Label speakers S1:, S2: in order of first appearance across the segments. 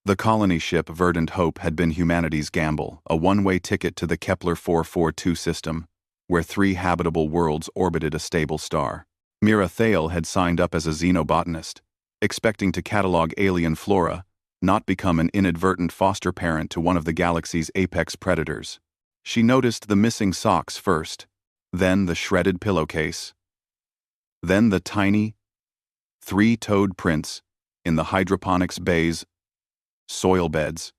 S1: The colony ship Verdant Hope had been humanity's gamble, a one-way ticket to the Kepler 442 system, where 3 habitable worlds orbited a stable star. Mira Thale had signed up as a xenobotanist, expecting to catalog alien flora, not become an inadvertent foster parent to one of the galaxy's apex predators. She noticed the missing socks first, then the shredded pillowcase, then the tiny, 3-toed prints in the hydroponics bay's soil beds.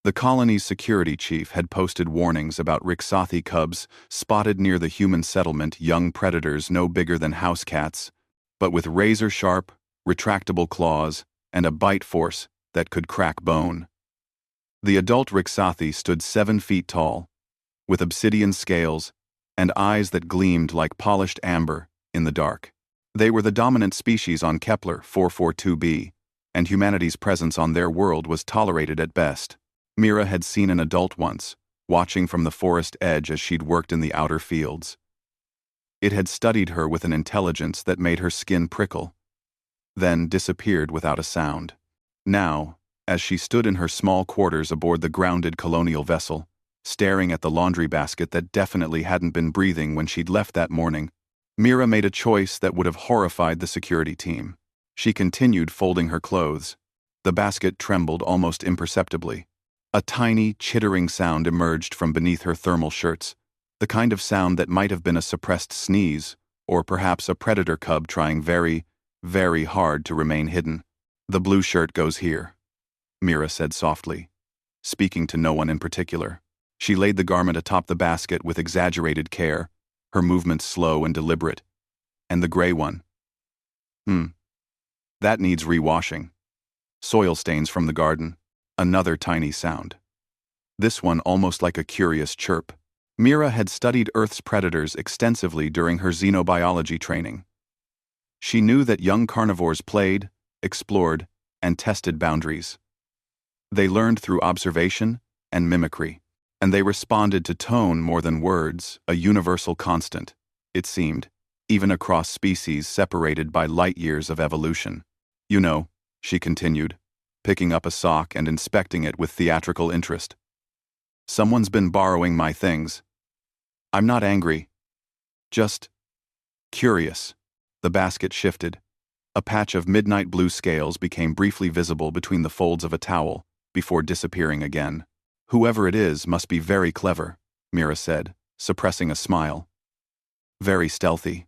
S1: The colony's security chief had posted warnings about Rixathi cubs spotted near the human settlement, young predators no bigger than house cats, but with razor-sharp, retractable claws and a bite force that could crack bone. The adult Rixathi stood 7 feet tall, with obsidian scales and eyes that gleamed like polished amber in the dark. They were the dominant species on Kepler 442b, and humanity's presence on their world was tolerated at best. Mira had seen an adult once, watching from the forest edge as she'd worked in the outer fields. It had studied her with an intelligence that made her skin prickle, then disappeared without a sound. Now, as she stood in her small quarters aboard the grounded colonial vessel, staring at the laundry basket that definitely hadn't been breathing when she'd left that morning, Mira made a choice that would have horrified the security team. She continued folding her clothes. The basket trembled almost imperceptibly. A tiny, chittering sound emerged from beneath her thermal shirts, the kind of sound that might have been a suppressed sneeze, or perhaps a predator cub trying very, very hard to remain hidden. "The blue shirt goes here," Mira said softly, speaking to no one in particular. She laid the garment atop the basket with exaggerated care, her movements slow and deliberate. "And the gray one? That needs rewashing. Soil stains from the garden." Another tiny sound. This one almost like a curious chirp. Mira had studied Earth's predators extensively during her xenobiology training. She knew that young carnivores played, explored, and tested boundaries. They learned through observation and mimicry, and they responded to tone more than words, a universal constant, it seemed, even across species separated by light years of evolution. "You know," she continued, picking up a sock and inspecting it with theatrical interest. "Someone's been borrowing my things. I'm not angry. Just curious." The basket shifted. A patch of midnight blue scales became briefly visible between the folds of a towel, before disappearing again. "Whoever it is must be very clever," Mira said, suppressing a smile. "Very stealthy.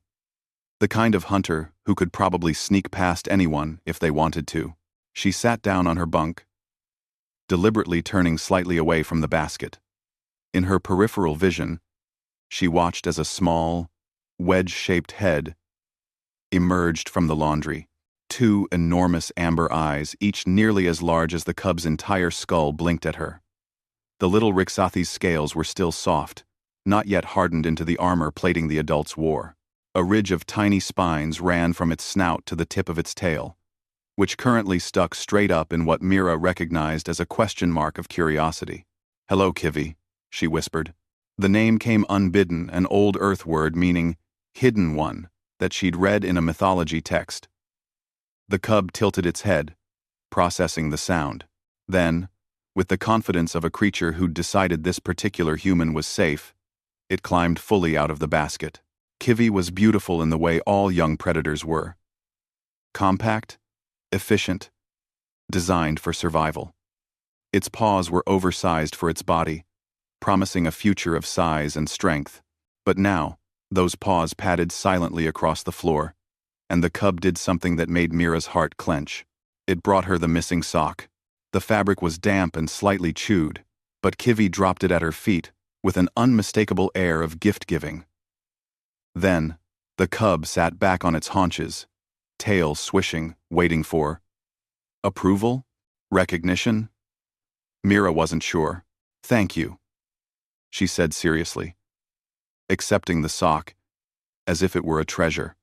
S1: The kind of hunter who could probably sneak past anyone if they wanted to." She sat down on her bunk, deliberately turning slightly away from the basket. In her peripheral vision, she watched as a small, wedge-shaped head emerged from the laundry. 2 enormous amber eyes, each nearly as large as the cub's entire skull, blinked at her. The little Rixathi's scales were still soft, not yet hardened into the armor plating the adults wore. A ridge of tiny spines ran from its snout to the tip of its tail, which currently stuck straight up in what Mira recognized as a question mark of curiosity. "Hello, Kivi," she whispered. The name came unbidden, an old Earth word meaning hidden one that she'd read in a mythology text. The cub tilted its head, processing the sound. Then, with the confidence of a creature who'd decided this particular human was safe, it climbed fully out of the basket. Kivi was beautiful in the way all young predators were. Compact, efficient, designed for survival. Its paws were oversized for its body, promising a future of size and strength. But now, those paws padded silently across the floor, and the cub did something that made Mira's heart clench. It brought her the missing sock. The fabric was damp and slightly chewed, but Kivi dropped it at her feet with an unmistakable air of gift-giving. Then, the cub sat back on its haunches, tail swishing, waiting for approval? Recognition? Mira wasn't sure. "Thank you," she said seriously, accepting the sock as if it were a treasure.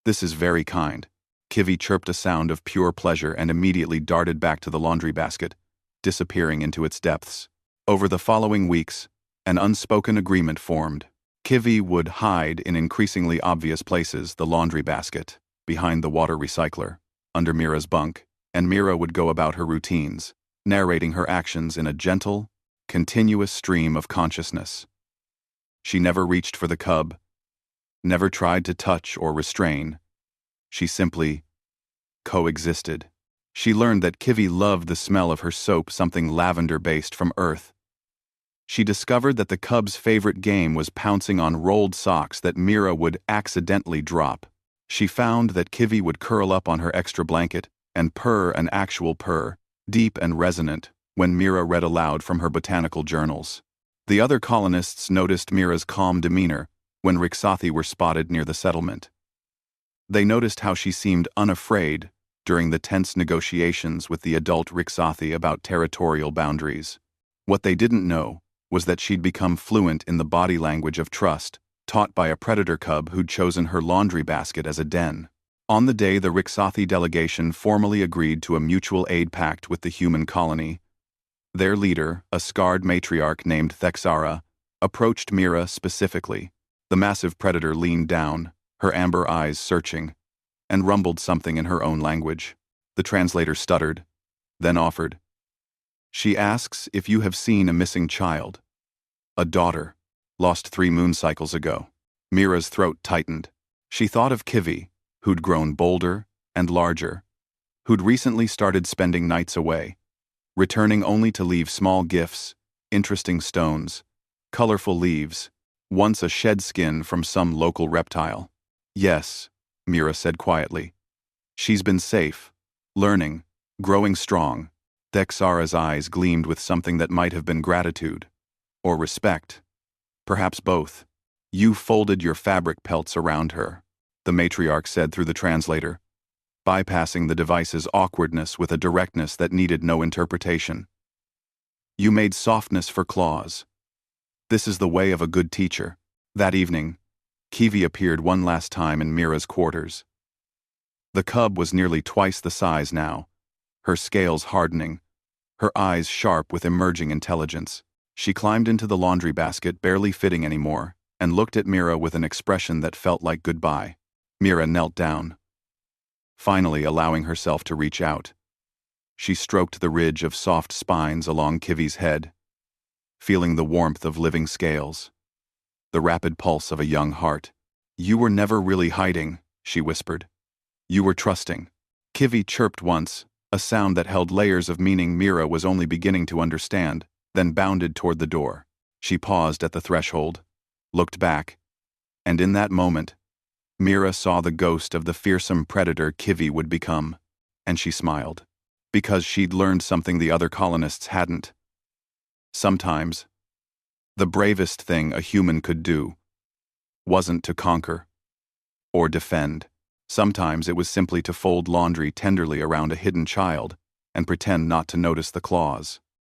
S1: "This is very kind." Kivi chirped a sound of pure pleasure and immediately darted back to the laundry basket, disappearing into its depths. Over the following weeks, an unspoken agreement formed. Kivi would hide in increasingly obvious places: the laundry basket, behind the water recycler, under Mira's bunk, and Mira would go about her routines, narrating her actions in a gentle, continuous stream of consciousness. She never reached for the cub, never tried to touch or restrain. She simply coexisted. She learned that Kivi loved the smell of her soap, something lavender-based from Earth. She discovered that the cub's favorite game was pouncing on rolled socks that Mira would accidentally drop. She found that Kivi would curl up on her extra blanket and purr, an actual purr, deep and resonant, when Mira read aloud from her botanical journals. The other colonists noticed Mira's calm demeanor when Rixathi were spotted near the settlement. They noticed how she seemed unafraid during the tense negotiations with the adult Rixathi about territorial boundaries. What they didn't know was that she'd become fluent in the body language of trust, taught by a predator cub who'd chosen her laundry basket as a den. On the day the Rixathi delegation formally agreed to a mutual aid pact with the human colony, their leader, a scarred matriarch named Thexara, approached Mira specifically. The massive predator leaned down, her amber eyes searching, and rumbled something in her own language. The translator stuttered, then offered. She asks if you have seen a missing child. A daughter, lost 3 moon cycles ago. Mira's throat tightened. She thought of Kivi, who'd grown bolder and larger, who'd recently started spending nights away, returning only to leave small gifts, interesting stones, colorful leaves, once a shed skin from some local reptile. Yes, Mira said quietly. She's been safe, learning, growing strong. Thexara's eyes gleamed with something that might have been gratitude, or respect, perhaps both. You folded your fabric pelts around her, the matriarch said through the translator, bypassing the device's awkwardness with a directness that needed no interpretation. You made softness for claws. This is the way of a good teacher. That evening, Kivi appeared one last time in Mira's quarters. The cub was nearly twice the size now, her scales hardening, her eyes sharp with emerging intelligence. She climbed into the laundry basket, barely fitting anymore, and looked at Mira with an expression that felt like goodbye. Mira knelt down, finally allowing herself to reach out. She stroked the ridge of soft spines along Kivi's head, feeling the warmth of living scales, the rapid pulse of a young heart. You were never really hiding, she whispered. You were trusting. Kivi chirped once, a sound that held layers of meaning Mira was only beginning to understand, then bounded toward the door. She paused at the threshold, looked back, and in that moment, Mira saw the ghost of the fearsome predator Kivi would become, and she smiled. Because she'd learned something the other colonists hadn't. Sometimes, the bravest thing a human could do wasn't to conquer or defend. Sometimes it was simply to fold laundry tenderly around a hidden child and pretend not to notice the claws.